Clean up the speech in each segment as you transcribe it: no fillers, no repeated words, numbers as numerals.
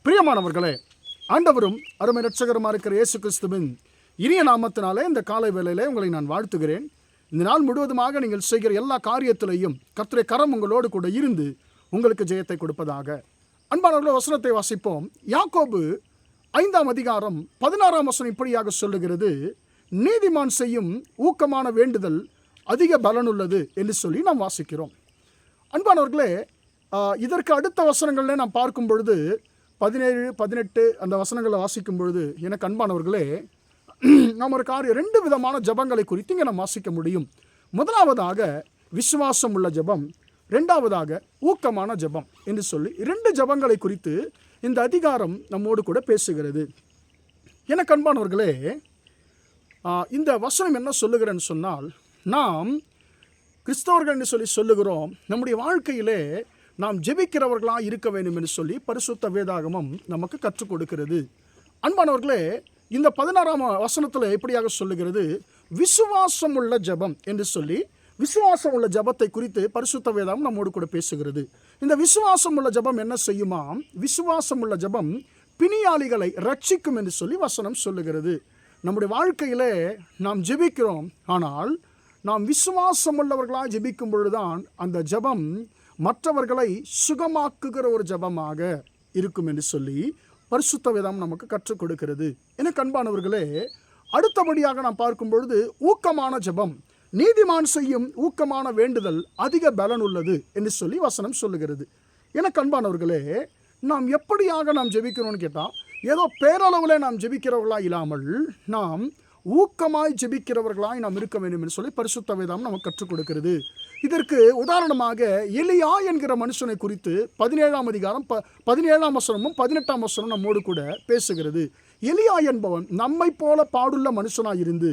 பிரியமானவர்களே, ஆண்டவரும் அருமை இரட்சகருமா இருக்கிற இயேசு கிறிஸ்துவின் இனிய நாமத்தினாலே இந்த காலை வேளையிலே உங்களை நான் வாழ்த்துகிறேன். இந்த நாள் முழுவதுமாக நீங்கள் செய்கிற எல்லா காரியத்திலையும் கர்த்தருடைய கரம் உங்களோடு கூட இருந்து உங்களுக்கு ஜெயத்தை கொடுப்பதாக. அன்பானவர்களே, வசனத்தை வாசிப்போம். யாக்கோபு 5ஆம் அதிகாரம் 16ஆம் வசனம் இப்படியாக சொல்லுகிறது, நீதிமான் செய்யும் ஊக்கமான வேண்டுதல் அதிக பலனுள்ளது என்று சொல்லி நாம் வாசிக்கிறோம். அன்பானவர்களே, இதற்கு அடுத்த வசனங்களில் நாம் பார்க்கும் பொழுது 17, 18 அந்த வசனங்களை வாசிக்கும் பொழுது எனக்கு அன்பானவர்களே, நாம் ஒரு காரியம் 2 விதமான ஜபங்களை குறித்து இங்கே நாம் வாசிக்க முடியும். முதலாவதாக விசுவாசம் உள்ள ஜபம், 2ஆவதாக ஊக்கமான ஜபம் என்று சொல்லி 2 ஜபங்களை குறித்து இந்த அதிகாரம் நம்மோடு கூட பேசுகிறது. எனக்கு அன்பானவர்களே, இந்த வசனம் என்ன சொல்லுகிறேன்னு சொன்னால், நாம் கிறிஸ்தவர்கள் என்று சொல்லி சொல்லுகிறோம். நம்முடைய வாழ்க்கையிலே நாம் ஜெபிக்கிறவர்களாக இருக்க வேண்டும் என்று சொல்லி பரிசுத்த வேதாகமம் நமக்கு கற்றுக் கொடுக்கிறது. அன்பானவர்களே, இந்த 16ஆம் வசனத்தில் எப்படியாக சொல்லுகிறது, விசுவாசம் உள்ள ஜபம் என்று சொல்லி விசுவாசம் உள்ள ஜபத்தை குறித்து பரிசுத்த வேதாகம் நம்மோடு கூட பேசுகிறது. இந்த விசுவாசம் உள்ள ஜபம் என்ன செய்யுமாம்? விசுவாசம் உள்ள ஜபம் பிணியாளிகளை ரட்சிக்கும் என்று சொல்லி வசனம் சொல்லுகிறது. நம்முடைய வாழ்க்கையிலே நாம் ஜெபிக்கிறோம், ஆனால் நாம் விசுவாசம் உள்ளவர்களாக ஜெபிக்கும் பொழுதுதான் அந்த ஜபம் மற்றவர்களை சுகமாக்குகிற ஒரு ஜபமாக இருக்கும் என்று சொல்லி பரிசுத்த வேதம் நமக்கு கற்றுக் கொடுக்கிறது. எனக்கு அன்பானவர்களே, அடுத்தபடியாக நாம் பார்க்கும் பொழுது ஊக்கமான ஜபம், நீதிமான் செய்யும் ஊக்கமான வேண்டுதல் அதிக பலன் உள்ளது என்று சொல்லி வசனம் சொல்லுகிறது. எனக்கு அன்பானவர்களே, நாம் எப்படியாக நாம் ஜெபிக்கணும்னு கேட்டால், ஏதோ பேரளவில் நாம் ஜெபிக்கிறவர்களாக இல்லாமல் நாம் ஊக்கமாய் ஜெபிக்கிறவர்களாய் நாம் இருக்க வேண்டும் என்று சொல்லி பரிசுத்த வேதம் நமக்கு கற்றுக் கொடுக்கிறது. இதற்கு உதாரணமாக எலியா என்கிற மனுஷனை குறித்து 17ஆம் அதிகாரம் 17ஆம் வசனமும் 18ஆம் வசனம் நம்மோடு கூட பேசுகிறது. எலியா என்பவன் நம்மை போல பாடுள்ள மனுஷனாய் இருந்து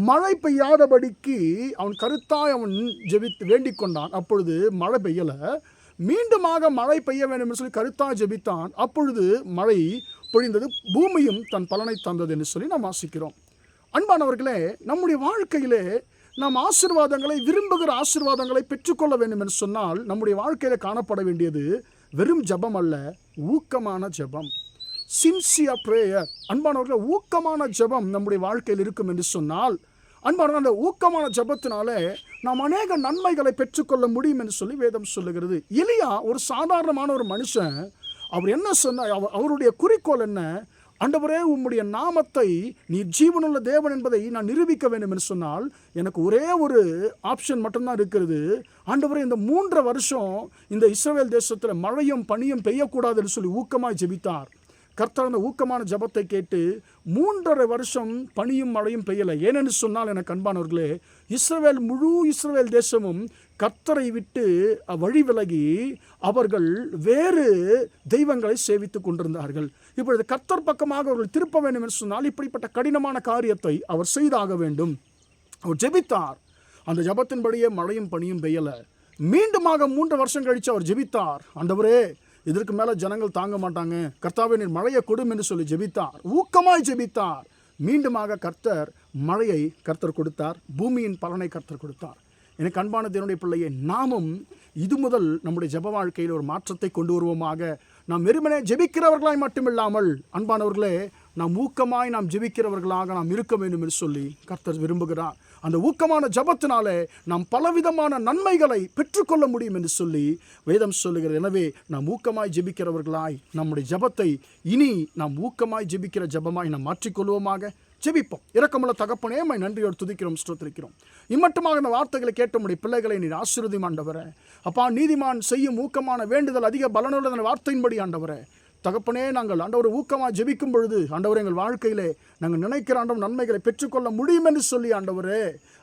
மழை பெய்யாதபடிக்கு அவன் கருத்தாய் அவன் ஜெபித்து வேண்டிக் கொண்டான். அப்பொழுது மழை பெய்யலை. மீண்டுமாக மழை பெய்ய வேண்டும் என்று சொல்லி கருத்தாய் ஜெபித்தான். அப்பொழுது மழை பொழிந்தது, பூமியும் தன் பலனை தந்தது என்று சொல்லி நாம் வாசிக்கிறோம். அன்பானவர்களே, நம்முடைய வாழ்க்கையிலே நாம் ஆசீர்வாதங்களை விரும்புகிற ஆசீர்வாதங்களை பெற்றுக்கொள்ள வேண்டும் என்று சொன்னால் நம்முடைய வாழ்க்கையில் காணப்பட வேண்டியது வெறும் ஜபம் அல்ல, ஊக்கமான ஜபம், சின்சியர் பிரேயர். அன்பானவர்களே, ஊக்கமான ஜபம் நம்முடைய வாழ்க்கையில் இருக்கும் என்று சொன்னால், அன்பானவர்கள், அந்த ஊக்கமான ஜபத்தினாலே நாம் அநேக நன்மைகளை பெற்றுக்கொள்ள முடியும் என்று சொல்லி வேதம் சொல்லுகிறது. எலியா ஒரு சாதாரணமான ஒரு மனுஷன். அவர் என்ன சொன்னார்? அவருடைய குறிக்கோள் என்ன? ஆண்டவரே, உம்முடைய நாமத்தை நீ ஜீவனுள்ள தேவன் என்பதை நான் நிரூபிக்க வேண்டும் என்று சொன்னால் எனக்கு ஒரே ஒரு ஆப்ஷன் மட்டும்தான் இருக்கிறது. ஆண்டவரே, இந்த 3 வருஷம் இந்த இஸ்ரவேல் தேசத்தில் மழையும் பனியும் பெய்யக்கூடாது என்று சொல்லி ஊக்கமாய் ஜெபித்தார். கர்த்தர் அந்த ஊக்கமான ஜபத்தை கேட்டு 3.5 வருஷம் பனியும் மழையும் பெய்யலை. ஏனென்று சொன்னால் எனக்கு அன்பானவர்களே, முழு இஸ்ரவேல் தேசமும் கர்த்தரை விட்டு வழி விலகி அவர்கள் வேறு தெய்வங்களை சேவித்து கொண்டிருந்தார்கள். இப்பொழுது கர்த்தர் பக்கமாக அவர்கள் திருப்ப வேண்டும் என்று சொன்னால் இப்படிப்பட்ட கடினமான காரியத்தை அவர் செய்தாக வேண்டும். அவர் ஜெபித்தார். அந்த ஜபத்தின்படியே மழையும் பனியும் பெய்யலை. மீண்டுமாக 3 வருஷம் கழித்து அவர் ஜெபித்தார். ஆண்டவரே, இதற்கு மேலே ஜனங்கள் தாங்க மாட்டாங்க, கர்த்தாவே நீர் மழையை கொடும் என்று சொல்லி ஜெபித்தார். ஊக்கமாய் ஜெபித்தார். மீண்டுமாக மழையை கர்த்தர் கொடுத்தார். பூமியின் பலனை கர்த்தர் கொடுத்தார். எனக்கு அன்பான தேவனுடைய பிள்ளையே, நாமும் இது முதல் நம்முடைய ஜெப வாழ்க்கையில் ஒரு மாற்றத்தை கொண்டு வருவோமாக. நாம் வெறுமனே ஜெபிக்கிறவர்களாய் மட்டுமில்லாமல் அன்பானவர்களே, நாம் ஊக்கமாய் நாம் ஜெபிக்கிறவர்களாக நாம் இருக்க வேண்டும் என்று சொல்லி கர்த்தர் விரும்புகிறார். அந்த ஊக்கமான ஜபத்தினாலே நாம் பலவிதமான நன்மைகளை பெற்றுக்கொள்ள முடியும் என்று சொல்லி வேதம் சொல்லுகிறது. எனவே நாம் ஊக்கமாய் ஜெபிக்கிறவர்களாய் நம்முடைய ஜபத்தை இனி நாம் ஊக்கமாய் ஜெபிக்கிற ஜபமாய் நாம் மாற்றிக்கொள்வோமாக. ஜெபிப்போம். இரக்கமுள்ள தகப்பனே, உம்மை நன்றியோடு துதிக்கிறோம், ஸ்தோத்திரிக்கிறோம். இம்மட்டுமாக இந்த வார்த்தைகளை கேட்ட உம்முடைய பிள்ளைகளை நீர் ஆசீர்வதியும் ஆண்டவரே. அப்பா, நீதிமான் செய்யும் ஊக்கமான வேண்டுதல் அதிக பலனுள்ள வார்த்தையின்படி ஆண்டவரே, தகப்பனே, நாங்கள் ஆண்டவர் ஊக்கமாக ஜெபிக்கும் பொழுது ஆண்டவரே, எங்கள் வாழ்க்கையிலே நாங்கள் நினைக்கிற ஆண்டவர் நன்மைகளை பெற்றுக்கொள்ள முடியும் என்று சொல்லி ஆண்டவரே,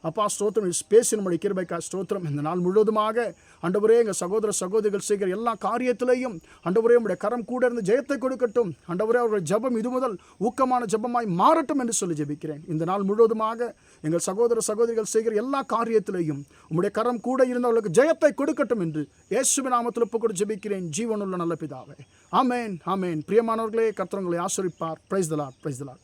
அப்பா ஸ்தோத்திரம், பேசினுடைய கிருபைக்கா ஸ்தோத்திரம். இந்த நாள் முழுவதுமாக ஆண்டவரே, எங்கள் சகோதர சகோதரிகள் செய்கிற எல்லா காரியத்திலையும் ஆண்டவரே உம்முடைய கரம் கூட இருந்து ஜெயத்தை கொடுக்கட்டும். ஆண்டவரே, அவர்கள் ஜபம் இது முதல் ஊக்கமான ஜபமாய் மாறட்டும் என்று சொல்லி ஜெபிக்கிறேன். இந்த நாள் முழுவதுமாக எங்கள் சகோதர சகோதரிகள் செய்கிற எல்லா காரியத்திலையும் உம்முடைய கரம் கூட இருந்து அவர்களுக்கு ஜெயத்தை கொடுக்கட்டும் என்று இயேசுவின் நாமத்தில் ஒப்புக்கொண்டு ஜெபிக்கிறேன், ஜீவனுள்ள நல்ல பிதாவே. ஆமென், ஆமென். பிரியமானவர்களே, கர்த்தர் உங்களை ஆசீர்வதிப்பார். Praise the Lord, praise the Lord.